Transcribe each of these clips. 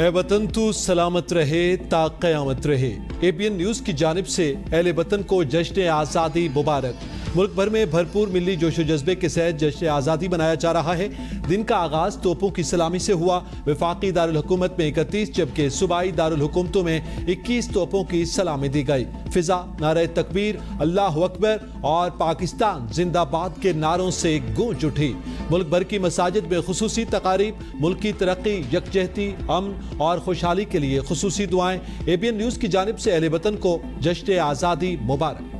ए वतन तू सलामत रहे ता क़यामत रहे। ABN न्यूज़ की जानिब से अहले वतन को जश्न आज़ादी मुबारक। मुल्क भर में भरपूर मिली जोशो जज्बे के साथ जश्न आज़ादी मनाया जा रहा है। दिन का आगाज़ तोपों की सलामी से हुआ। वफाकी दारुल हुकूमत में 31 जबकि सूबाई दारुल हुकूमतों में 21 तोपों की सलामी दी गई। फिजा नारे तकबीर, अल्लाह अकबर और पाकिस्तान जिंदाबाद के नारों से गूंज उठी। मुल्क भर की मसाजिद में खुसूसी तकारीब, मुल्क की तरक्की, यकजहती, अमन और खुशहाली के लिए खुसूसी दुआएं। ABN न्यूज़ की जानिब से अहले वतन को जश्न आज़ादी मुबारक।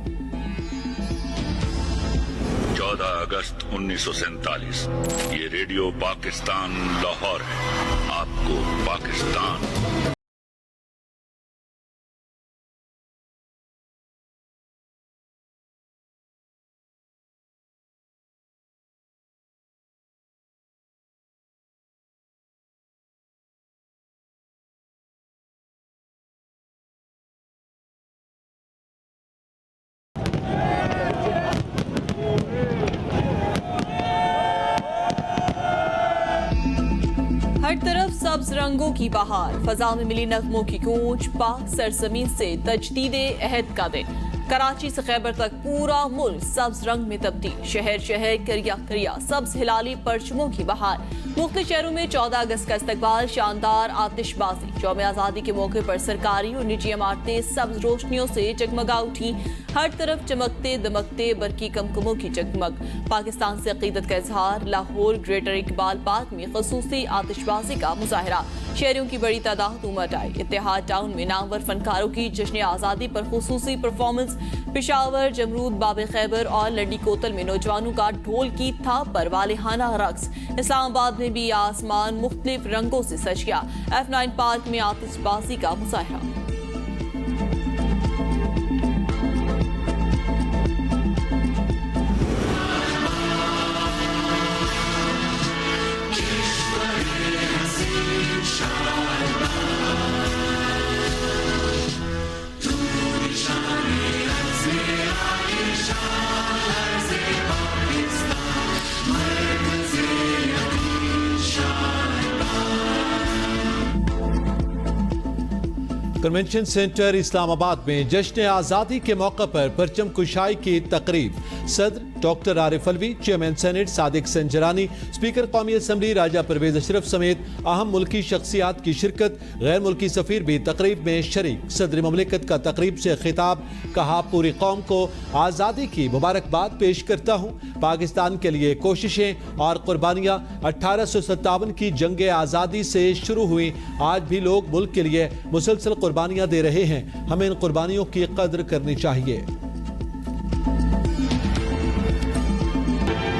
14 अगस्त 1947 ये रेडियो पाकिस्तान लाहौर है। आपको पाकिस्तान हर तरफ सब्ज रंगों की बहार, फजा में मिली नगमों की गूंज, पाक सरजमीन से तजदीदे अहद का दिन। कराची से खैबर तक पूरा मुल्क सब्ज रंग में तब्दील, शहर शहर करिया करिया सब्ज हिलाली परचमों की बहार। मुख्तलिफ शहरों में 14 अगस्त का इस्तकबाल, शानदार आतिशबाजी। यौम आज़ादी के मौके पर सरकारी और निजी इमारतें सब्ज रोशनियों से जगमगा उठी। हर तरफ चमकते दमकते बरकी कमकमों की जगमग। पाकिस्तान से अकीदत का इजहार, लाहौर ग्रेटर इकबाल पार्क में खसूसी आतिशबाजी का मुजाहरा। शहरियों की बड़ी तादाद उमड़ आई। इत्तेहाद टाउन में नामवर फनकारों की जश्न आज़ादी पर खुसूसी परफॉर्मेंस। पेशावर, जमरूद, बाब खैबर और लंडी कोतल में नौजवानों का ढोल की थाप पर वालिहाना रक्स। इस्लामाबाद में भी आसमान मुख्तलिफ रंगों से सज गया। F9 पार्क में आतिशबाजी का मुजाहरा। कन्वेंशन सेंटर इस्लामाबाद में जश्न आज़ादी के मौके पर परचम कुशाई की तकरीब। सदर doctor Arif Alvi, chairman senate Sadiq Sanjrani, speaker कौमी असम्बली राजा परवेज अशरफ समेत अहम मुल्की शख्सियात की शिरकत। गैर मुल्की सफीर भी तकरीब में शरीक। सदर ममलिकत का तकरीब से खिताब, कहा पूरी कौम को आज़ादी की मुबारकबाद पेश करता हूँ। पाकिस्तान के लिए कोशिशें और कुर्बानियाँ 1857 की जंग आज़ादी से शुरू हुई। आज भी लोग मुल्क के लिए मुसलसल कुर्बानियाँ दे रहे हैं। हमें इन कुर्बानियों की कदर करनी चाहिए।